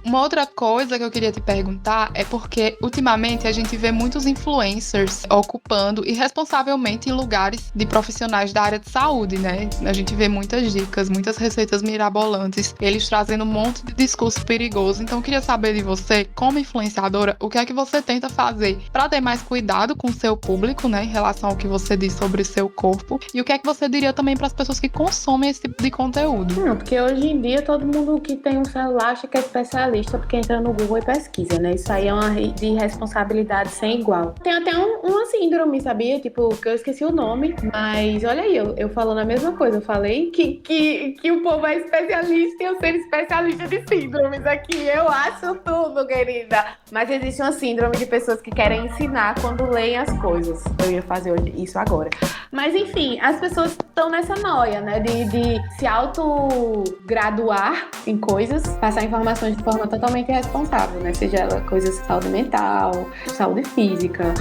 Speaker 1: Uma outra coisa que eu queria te perguntar é porque, ultimamente, a gente vê muitos influencers ocupando irresponsavelmente lugares de profissionais da área de saúde, né? A gente vê muitas dicas, muitas receitas mirabolantes, eles trazendo um monte de discurso perigoso. Então, eu queria saber de você, como influenciadora, o que é que você tenta fazer para ter mais cuidado com o seu público, né? Em relação ao que você diz sobre o seu corpo. E o que é que você diria também para as pessoas que consomem esse tipo de conteúdo?
Speaker 4: Não, porque hoje em dia todo mundo que tem um celular acha que é especialista porque entra no Google e pesquisa, né? Isso aí é uma de responsabilidade sem igual. Tem até uma síndrome, sabia? Tipo, que eu esqueci o nome, mas olha aí, eu falando a mesma coisa. Eu falei que o povo é especialista e eu ser especialista de síndromes aqui. Eu acho tudo, querida. Mas existe uma síndrome de pessoas que querem ensinar quando leem as coisas. Eu ia fazer isso agora. Mas enfim, as pessoas estão nessa noia, né? De se autograduar em coisas, passar informações de forma totalmente irresponsável, né? Seja ela coisas de saúde mental, saúde física.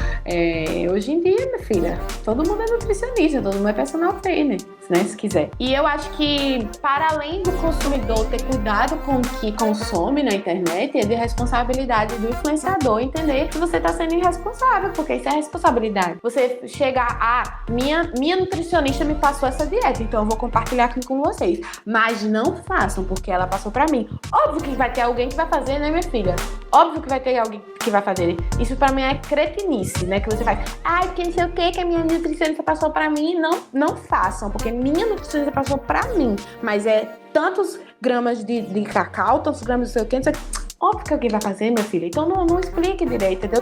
Speaker 4: Hoje em dia, minha filha, todo mundo é nutricionista, todo mundo é personal trainer, né? Se quiser. E eu acho que, para além do consumidor ter cuidado com o que consome na internet, é de responsabilidade do influenciador entender que você está sendo irresponsável, porque isso é responsabilidade. Você chegar minha nutricionista me passou essa dieta, então eu vou compartilhar aqui com vocês. Mas não façam, porque ela passou pra mim. Óbvio que vai ter alguém que vai fazer, né, minha filha? Óbvio que vai ter alguém que vai fazer. Isso pra mim é cretinice, né? Que você faz, porque não sei o que a minha nutricionista passou pra mim. Não façam, porque minha nutricionista passou pra mim. Mas é tantos gramas de cacau, tantos gramas de não sei o que, não sei o que. Óbvio que alguém vai fazer, minha filha. Então não explique direito, entendeu?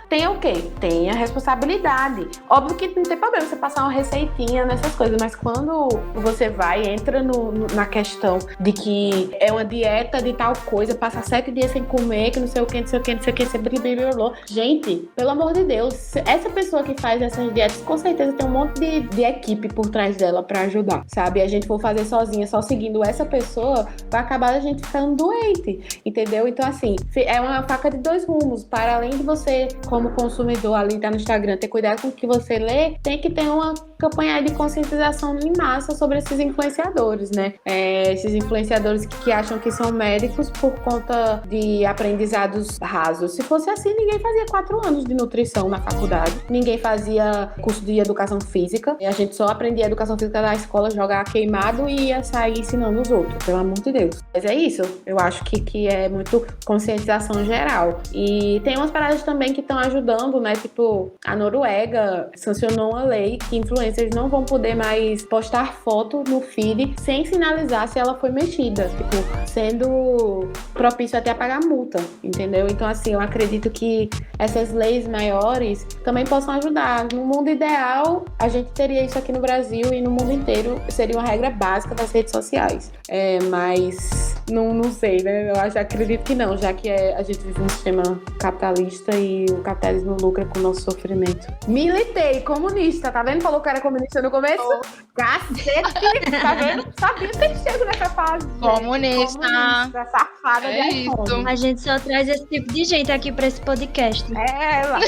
Speaker 4: Tenha o quê? Tenha responsabilidade. Óbvio que não tem problema você passar uma receitinha nessas coisas, mas quando você entra na questão de que é uma dieta de tal coisa, passa 7 dias sem comer, que não sei o que, gente, pelo amor de Deus, essa pessoa que faz essas dietas, com certeza tem um monte de equipe por trás dela pra ajudar, sabe? A gente for fazer sozinha, só seguindo essa pessoa, vai acabar a gente ficando doente, entendeu? Então, assim, é uma faca de dois rumos. Para além de você, como consumidor, ali tá no Instagram, ter cuidado com o que você lê, tem que ter uma campanha de conscientização em massa sobre esses influenciadores, né? Esses influenciadores que acham que são médicos por conta de aprendizados rasos. Se fosse assim, ninguém fazia 4 anos de nutrição na faculdade, ninguém fazia curso de educação física, e a gente só aprendia educação física na escola, jogar queimado e ia sair ensinando os outros, pelo amor de Deus. Mas é isso, eu acho que é muito conscientização geral. E tem umas paradas também que estão ajudando, né? Tipo, a Noruega sancionou uma lei que influencers não vão poder mais postar foto no feed sem sinalizar se ela foi mexida. Tipo, sendo propício até a pagar multa, entendeu? Então, assim, eu acredito que essas leis maiores também possam ajudar. No mundo ideal, a gente teria isso aqui no Brasil e no mundo inteiro seria uma regra básica das redes sociais. Mas não sei, né? Acredito que não, já que a gente vive um sistema capitalista e o capitalismo lucra com o nosso sofrimento. Militei, comunista, tá vendo? Falou que era comunista no começo? Cacete! Tá vendo? Sabia que chego nessa fase.
Speaker 1: Comunista.
Speaker 4: Safada
Speaker 1: É
Speaker 4: de iPhone.
Speaker 1: isso.
Speaker 2: A gente só traz esse tipo de gente aqui pra esse podcast.
Speaker 4: É ela.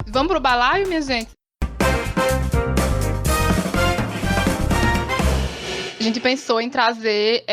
Speaker 1: Vamos pro balaio, minha gente? A gente pensou em trazer,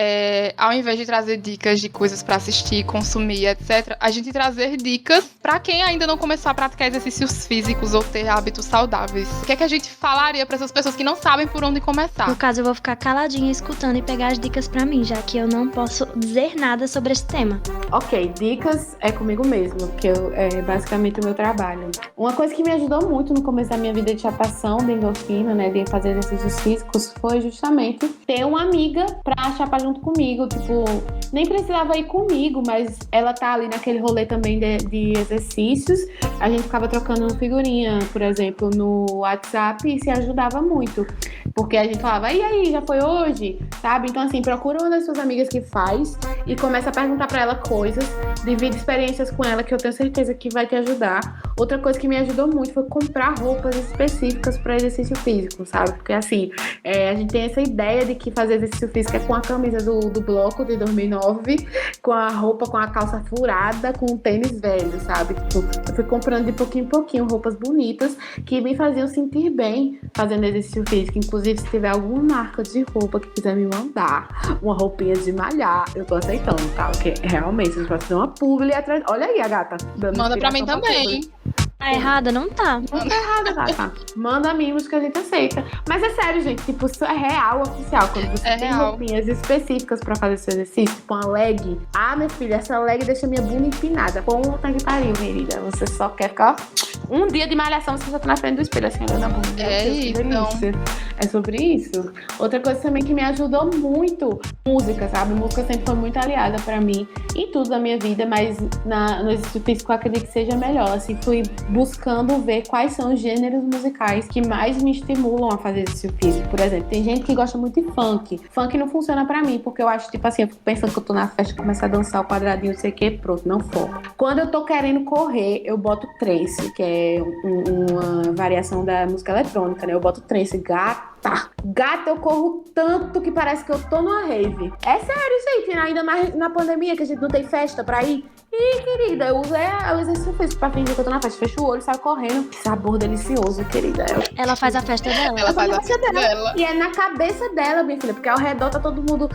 Speaker 1: ao invés de trazer dicas de coisas pra assistir, consumir, etc., a gente trazer dicas pra quem ainda não começou a praticar exercícios físicos ou ter hábitos saudáveis. O que é que a gente falaria pra essas pessoas que não sabem por onde começar?
Speaker 2: No caso, eu vou ficar caladinha escutando e pegar as dicas pra mim, já que eu não posso dizer nada sobre esse tema.
Speaker 4: Ok, dicas é comigo mesmo, que é basicamente o meu trabalho. Uma coisa que me ajudou muito no começo da minha vida de chapação, de endorfina, né, de fazer exercícios físicos, foi justamente ter uma amiga pra chapar junto comigo. Tipo, nem precisava ir comigo, mas ela tá ali naquele rolê também de exercícios. A gente ficava trocando figurinha, por exemplo, no WhatsApp e se ajudava muito. Porque a gente falava, e aí, já foi hoje? Sabe? Então, assim, procura uma das suas amigas que faz e começa a perguntar pra ela coisas, divide experiências com ela que eu tenho certeza que vai te ajudar. Outra coisa que me ajudou muito foi comprar roupas específicas para exercício físico, sabe? Porque, assim, a gente tem essa ideia de que fazer exercício físico é com a camisa do bloco de 2009, com a roupa, com a calça furada, com o tênis velho, sabe? Tipo, eu fui comprando de pouquinho em pouquinho roupas bonitas que me faziam sentir bem fazendo exercício físico. Inclusive, se tiver alguma marca de roupa que quiser me mandar uma roupinha de malhar, eu tô aceitando, tá? Porque realmente, a gente pode fazer uma publi atrás. Olha aí a gata.
Speaker 1: Manda pra mim também.
Speaker 2: Tá errada? Não tá.
Speaker 4: Não tá errada, gata. Manda mimos que a gente aceita. Mas é sério, gente. Tipo, isso é real, oficial. Quando você tem
Speaker 1: real.
Speaker 4: roupinhas específicas pra fazer seu exercício, tipo uma leg. Ah, minha filha, essa leg deixa minha bunda empinada. Puta que pariu, querida. Você só quer ficar um dia de malhação, você já tá na frente do espelho, assim, olhando a bunda. Meu
Speaker 1: É
Speaker 4: Deus, que
Speaker 1: isso.
Speaker 4: delícia. É sobre isso. Outra coisa também que me ajudou muito, música, sabe? Música sempre foi muito aliada pra mim em tudo da minha vida, mas no exercício físico eu acredito que seja melhor. Assim, fui buscando ver quais são os gêneros musicais que mais me estimulam a fazer exercício físico. Por exemplo, tem gente que gosta muito de funk. Funk não funciona pra mim, porque eu acho, tipo assim, eu fico pensando que eu tô na festa, começo a dançar o quadradinho, não sei o que, pronto, não foco. Quando eu tô querendo correr, eu boto trance, que é uma variação da música eletrônica, né? Eu boto trance, Gata, eu corro tanto que parece que eu tô numa rave. É sério, gente, ainda mais na pandemia, que a gente não tem festa pra ir. Ih, querida, eu uso o exercício físico pra fingir que eu tô na festa. Fecho o olho, saio correndo. Que sabor delicioso, querida.
Speaker 2: Ela faz a festa dela.
Speaker 1: Ela faz a festa dela.
Speaker 4: E é na cabeça dela, minha filha, porque ao redor tá todo mundo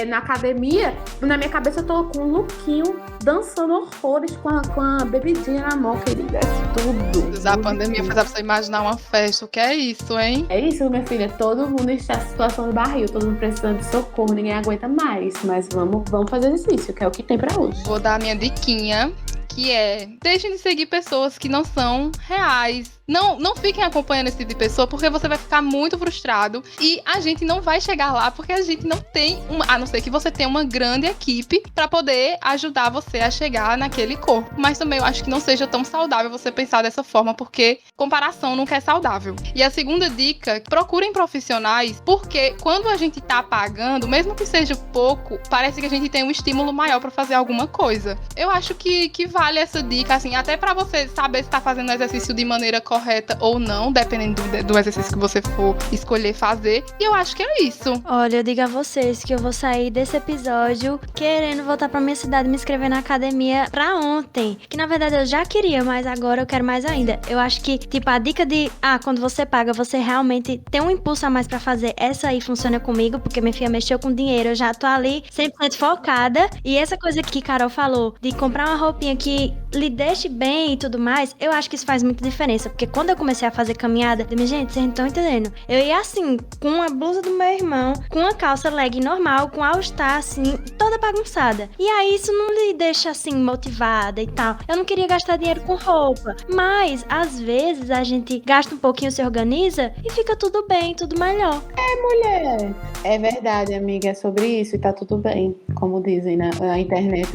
Speaker 4: na academia. Na minha cabeça eu tô com um lookinho, dançando horrores com a bebidinha na mão, querida. É tudo.
Speaker 1: Usar a pandemia faz a pessoa imaginar uma festa. O que é isso, hein?
Speaker 4: É isso, minha filha. Todo mundo está em situação de barril, todo mundo precisando de socorro, ninguém aguenta mais. Mas vamos fazer exercício, que é o que tem pra hoje.
Speaker 1: Vou dar a minha diquinha, que é: deixem de seguir pessoas que não são reais. Não fiquem acompanhando esse tipo de pessoa, porque você vai ficar muito frustrado e a gente não vai chegar lá, porque a gente não tem a não ser que você tenha uma grande equipe pra poder ajudar você a chegar naquele corpo. Mas também eu acho que não seja tão saudável você pensar dessa forma, porque comparação nunca é saudável. E a segunda dica: procurem profissionais, porque quando a gente tá pagando, mesmo que seja pouco, parece que a gente tem um estímulo maior pra fazer alguma coisa. Eu acho que vale essa dica, assim, até pra você saber se tá fazendo o exercício de maneira correta ou não, dependendo do exercício que você for escolher fazer. E eu acho que é isso.
Speaker 2: Olha, eu digo a vocês que eu vou sair desse episódio querendo voltar pra minha cidade e me inscrever na academia pra ontem. Que na verdade eu já queria, mas agora eu quero mais ainda. Eu acho que, tipo, a dica de quando você paga, você realmente tem um impulso a mais pra fazer. Essa aí funciona comigo, porque minha filha mexeu com dinheiro, eu já tô ali 100% focada. E essa coisa que Carol falou, de comprar uma roupinha que lhe deixe bem e tudo mais, eu acho que isso faz muita diferença. Porque quando eu comecei a fazer caminhada, minha gente, vocês não estão entendendo. Eu ia assim, com a blusa do meu irmão, com a calça leg normal, com All Star, assim, toda bagunçada. E aí isso não lhe deixa assim, motivada e tal. Eu não queria gastar dinheiro com roupa. Mas, às vezes, a gente gasta um pouquinho, se organiza e fica tudo bem, tudo melhor.
Speaker 4: Mulher, é verdade, amiga, é sobre isso e tá tudo bem. como dizem na internet,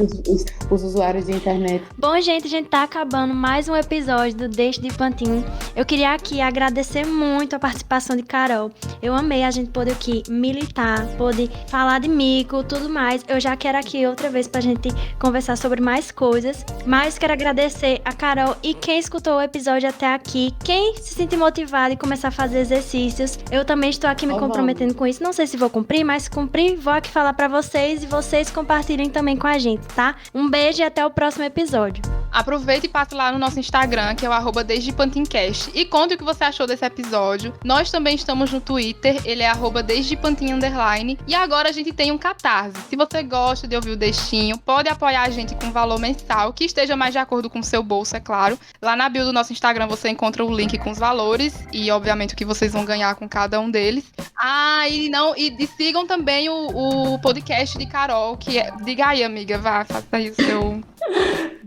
Speaker 4: os usuários de internet.
Speaker 2: Bom, gente, a gente tá acabando mais um episódio do Deixa de Pantinho. Eu queria aqui agradecer muito a participação de Carol. Eu amei a gente poder aqui militar, poder falar de mico, tudo mais. Eu já quero aqui outra vez pra gente conversar sobre mais coisas. Mas quero agradecer a Carol e quem escutou o episódio até aqui. Quem se sentir motivado e começar a fazer exercícios. Eu também estou aqui me comprometendo com isso. Não sei se vou cumprir, mas se cumprir, vou aqui falar pra vocês e vocês compartilhem também com a gente, tá? Um beijo e até o próximo episódio.
Speaker 1: Aproveite e passe lá no nosso Instagram, que é o @desdepantincast, e conte o que você achou desse episódio. Nós também estamos no Twitter, ele é @desdepantin_. E agora a gente tem um Catarse. Se você gosta de ouvir o Deixinho, pode apoiar a gente com um valor mensal, que esteja mais de acordo com o seu bolso, é claro. Lá na bio do nosso Instagram você encontra o link com os valores e, obviamente, o que vocês vão ganhar com cada um deles. E sigam também o podcast de Carol, que é... Diga aí, amiga, vá, faça aí o seu...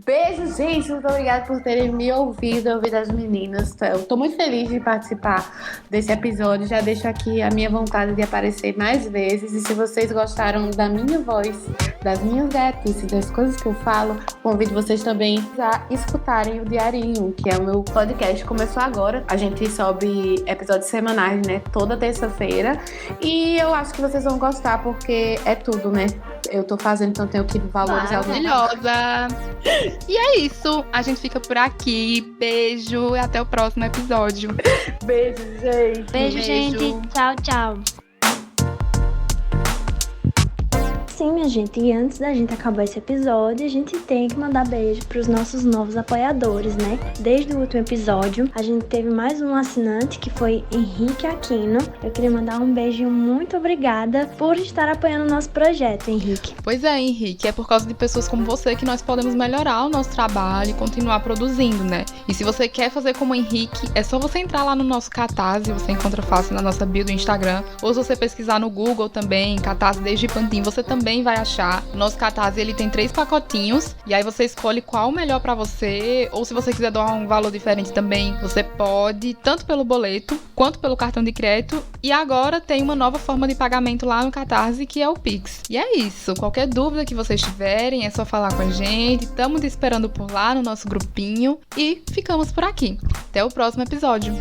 Speaker 4: Beijo, gente. Muito obrigada por terem me ouvido as meninas. Eu tô muito feliz de participar desse episódio. Já deixo aqui a minha vontade de aparecer mais vezes. E se vocês gostaram da minha voz, das minhas gatices, das coisas que eu falo, convido vocês também a escutarem o Diarinho, que é o meu podcast. Começou agora. A gente sobe episódios semanais, né? Toda terça-feira. E eu acho que vocês vão gostar, porque é tudo, né? Eu tô fazendo, então tenho que valorizar o meu.
Speaker 1: Maravilhosa! E é isso, a gente fica por aqui. Beijo e até o próximo episódio.
Speaker 4: Beijo, gente.
Speaker 2: Beijo, gente. Tchau, tchau. Sim, minha gente, e antes da gente acabar esse episódio, a gente tem que mandar beijo pros nossos novos apoiadores, né? Desde o último episódio, a gente teve mais um assinante, que foi Henrique Aquino. Eu queria mandar um beijo muito obrigada por estar apoiando o nosso projeto, Henrique.
Speaker 1: Pois é, Henrique, é por causa de pessoas como você que nós podemos melhorar o nosso trabalho e continuar produzindo, né? E se você quer fazer como o Henrique, é só você entrar lá no nosso Catarse, você encontra fácil na nossa bio do Instagram, ou se você pesquisar no Google também, Catarse Desde Pantin, você também vai achar. O nosso Catarse, ele tem 3 pacotinhos, e aí você escolhe qual o melhor pra você, ou se você quiser doar um valor diferente também, você pode, tanto pelo boleto, quanto pelo cartão de crédito, e agora tem uma nova forma de pagamento lá no Catarse, que é o Pix. E é isso, qualquer dúvida que vocês tiverem, é só falar com a gente, estamos te esperando por lá no nosso grupinho, e ficamos por aqui. Até o próximo episódio.